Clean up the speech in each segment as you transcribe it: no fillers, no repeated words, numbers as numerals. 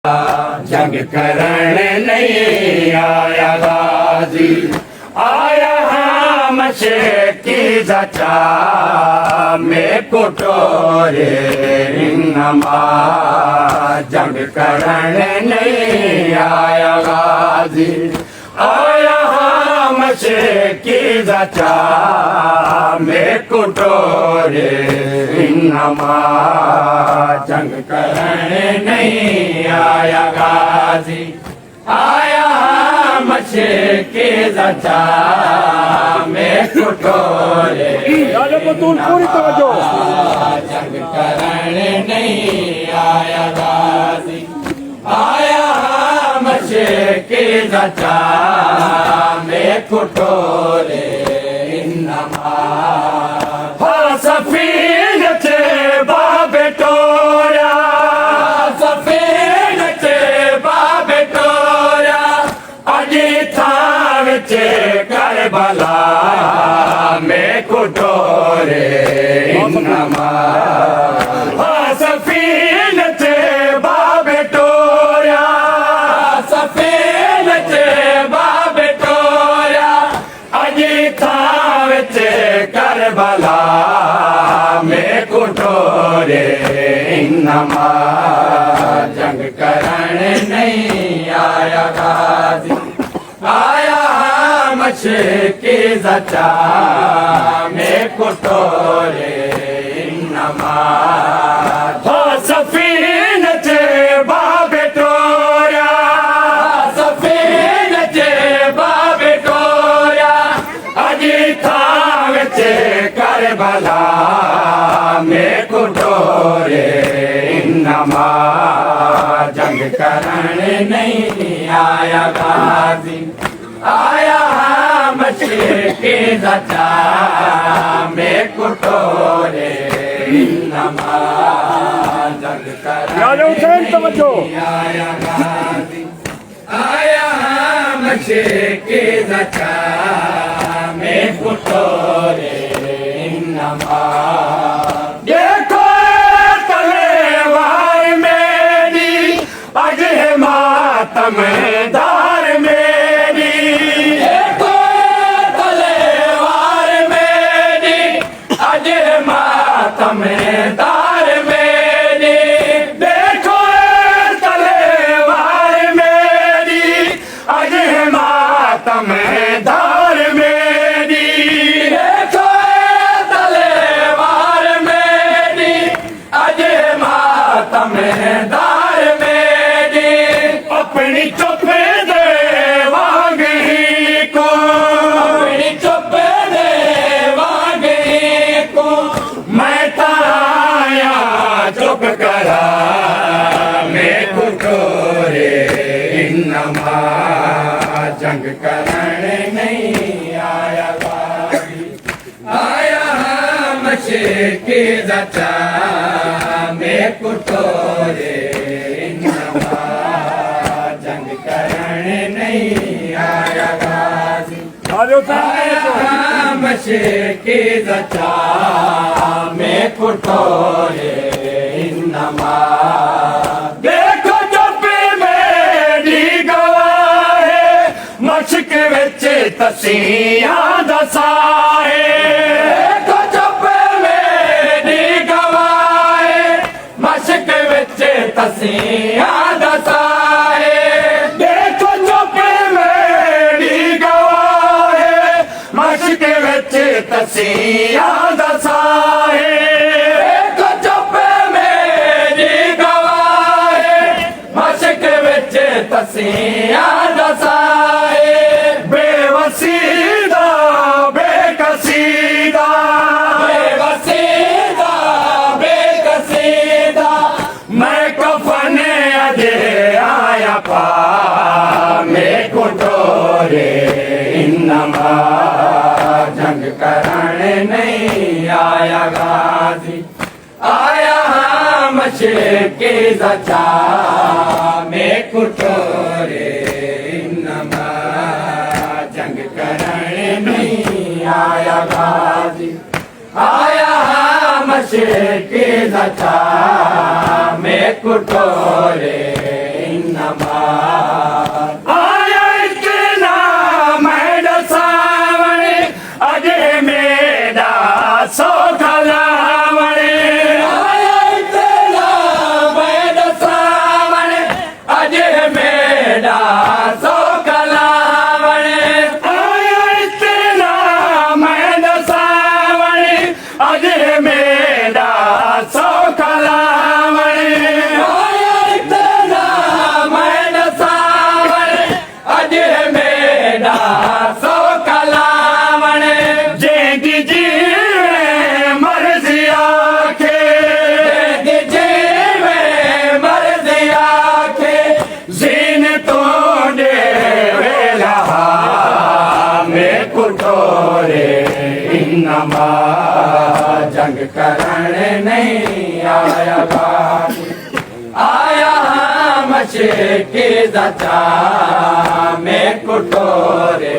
जंग करण नहीं आया गाजी, आया हम की जचा में कुटोरे नमा। जंग करण नहीं आया गाजी, आया हम की जचा में कुटोरे नमा। जंग करण नहीं आया गाजी, आया मछे के जचा में कुटोरे। पूरी तवज्जो। जंग करण नहीं आया गाजी, आया मछे के जचा में कुटोरे नमा। सफीन चे बाबे टोरा, सफीन चे बाबे टोरा, अजी थाव चे करबला में कुटोरे नमा। सफीन चे बाबे टोरा, सफीन चे बाबे टोरा, अजी थाव चे करबला में कुटोरे नमा। जंग करण नहीं आया गाजी, आया मछे के जचा में कुटोरे नमा। सफीन चे बाबे टोरा, सफीन चे बाबे टोरा, अजी थाव चे करबला में कुटोरे नमा। जंग करण नहीं आया गाजी, आया मछली के जचा में कुटोरे नमा। जंग करण नहीं आया गाजी, आया मछली के जचा में कुटोरे नमा। देखो तलवार मेरी आज है मातमदार मेरी, देखो तलवार मेरी आज है मातमदार मेरी। देखो तलवार मेरी आज है मातमदार मेरी। देखो तलवार मेरी आज है मातमदार मेरी। अपनी चुप दे वागी को, अपनी चुप दे वागी को, मैं ताया चुप करा मैं कुटोरे नमा। जंग करण नहीं आया गाजी, आया मछे के जचा में कुटोरे नमा। जंग करण नहीं आया गाजी, आया मछे के जचा में कुटोरे नमा। देखो चुप मेरी गवाहे मशक विच तसियां दसाए। देखो चुप मेरी गवाहे मशक विच तसियां दसाए। देखो चुप मेरी गवाहे मशक विच तसियां दसाए। देखो चुप मेरी गवाहे मशक विच तसियां दसाए। बेवसीदा बेकसीदा, बेवसीदा बेकसीदा, मैं कफन अजे आया पा में कुटोरे नमा। जंग करण नहीं आया गाजी, आया मछे के जचा में कुटोरे नमा। जंग करण नहीं आया गाजी, आया मशे के जचा में कुटोरे नमाज आया इतना मैड सावण अजे मेरा सो खलावण आया इतना मैड सावण अजे मेरा सो खलावण आया इतना मैड सावण अजे मेरा सो खलावण आया इतना मैड सावण अजे मेरा सो खलावण जेंदी जीवे मर्ज़ी आखे जेंदी जीवे मर्ज़ी आखे ज़ीन तो दे वेला में कुठोरे इन्नमा जंग करण नहीं आया बाजी आया मशक़ी ज़चा में कुठोरे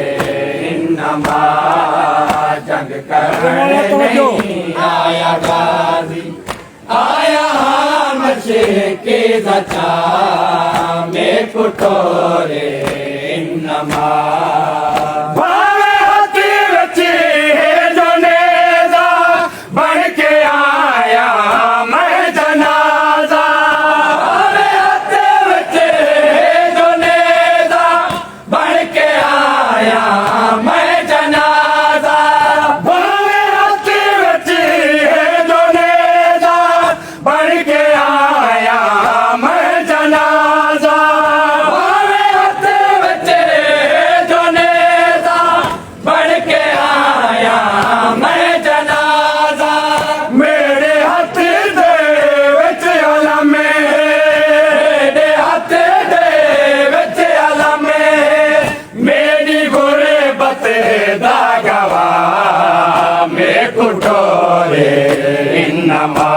इन्नमा जंग करण नहीं आया गाजी आया मशक़ी ज़चा में कुठोरे इन्नमा भावे हथी वची जो नेज़ा बन के आया मैं जनाजा भावे हथी वची जो नेज़ा बन के आया मैं जनाजा भावे हथी वची जो नेज़ा बन के आया मैं जनाजा भावे हथी वची जो नेज़ा बन के आया मैं जनाजा मेरे हाथ दे विच अलमे मेरे हाथ दे विच अलमे मेरी गुरबत दा गवाह में कुठोरे इन्नमा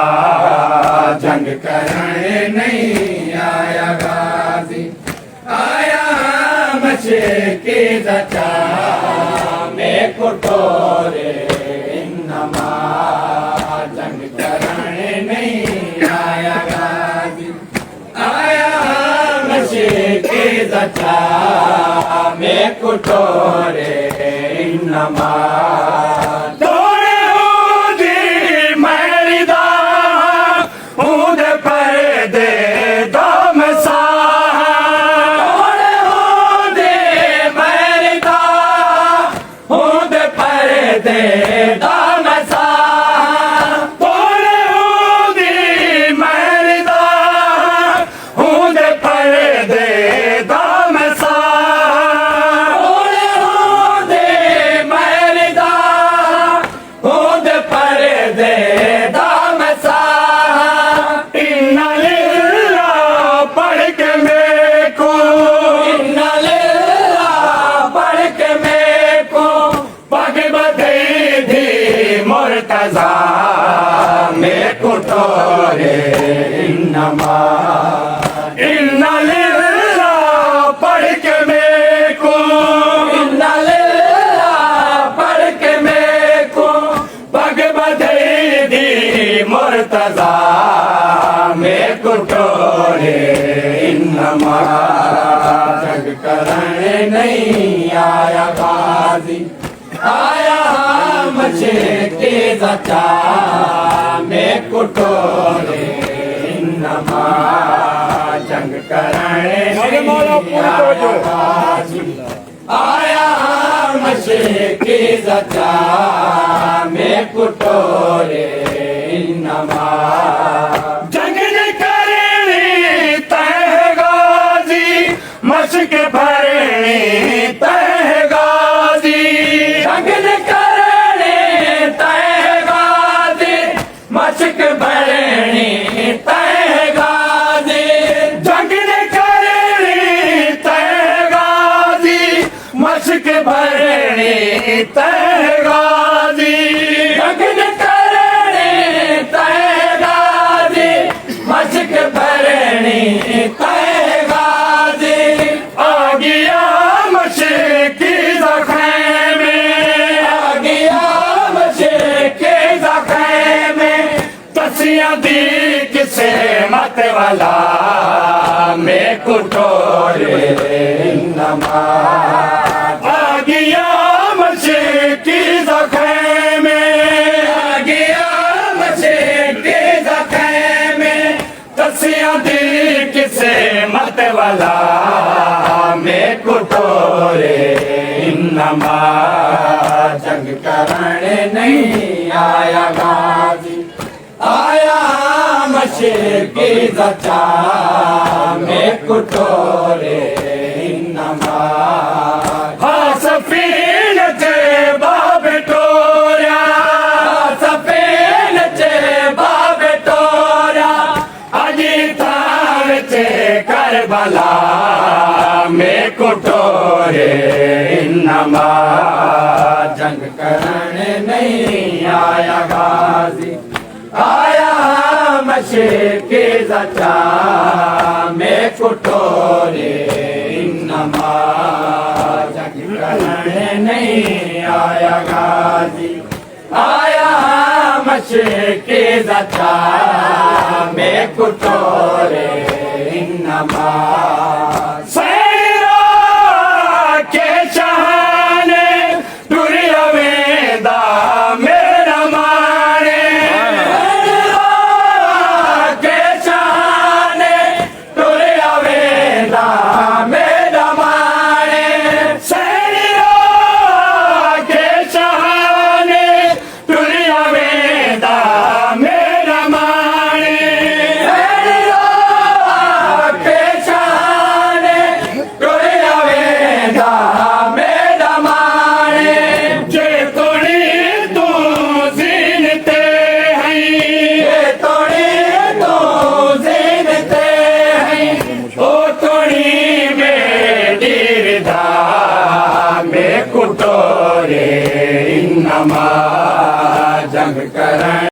जंग करण नहीं आया गाजी आया मशक़ी ज़चा में कुठोरे इन्नमा जंग करण नहीं आया गाजी आया मशक़ी ज़चा में कुठोरे इन्नमा तोड़े ऊदी मैरिदा ऊद पर दे दम साह तोड़े ऊदी मैरिदा ऊद पर दे दम साह तोड़े ऊदी मैरिदा ऊद पर दे दम साह तोड़े ऊदी मैरिदा ऊद पर दे दम साह इन्ना लिल्लाह पढ़ के मेरे को इन्ना लिल्लाह पढ़ के मेरे को पग बधई थी मुर्तज़ा में कुठोरे इन्नमा इन्ना लिल्लाह पढ़ के मेरे को इन्ना लिल्लाह पढ़ के मेरे को पग बधई थी मुर्तज़ा में कुठोरे इन्नमा जंग करण नहीं आया गाजी आया मशक़ी ज़चा में कुठोरे इन्नमा जंग करण नहीं आया गाजी आया मशक़ी ज़चा में कुठोरे इन्नमा जंग न करणी तह गाजी मशक़ भरणी तह गाजी जंग न करणी तह गाजी मशक़ भरणी तह गाजी जंग न करणी तह गाजी मशक़ भरणी तह गाजी जंग न करणी तह गाजी मशक़ भरणी तह गाजी आ गया मशक़ी ज़ख़म आ गया मशक़ी ज़ख़म तसियां दी किसे मत वाला में में कुटोरे नमा आ गया मसीह की ज़ख़े में आ गया मसीह की ज़ख़े में तसिया दी किसे मत वाला में कुटोरे नमा जंग करने नहीं आया गाजी आया मसीह की ज़चा में कुटोरे नमा सफीन चे बाबे टोरा सफीन चे बाबे टोरा अजी थार चे करबला में कुटोरे नमा जंग करने नहीं आया गाजी आया मसीह की ज़चा में कुटोरे नमा जंग करने नहीं आया गाजी आया मसीह की ज़चा में कुटोरे नमा सैरा के शहाने दुरिया वेदा मेरा मारे के शहाने दुरिया वेदा मेरा मारे सैरा के शहाने दुरिया वेदा मेरा मारे के शहाने दुरिया वेदा मेरा मारे जे तोड़ी तू जीनते हैं जे तोड़ी तू जीनते हैं ओ तोड़ी में दीरदा में कुटोरे नमा जंग करण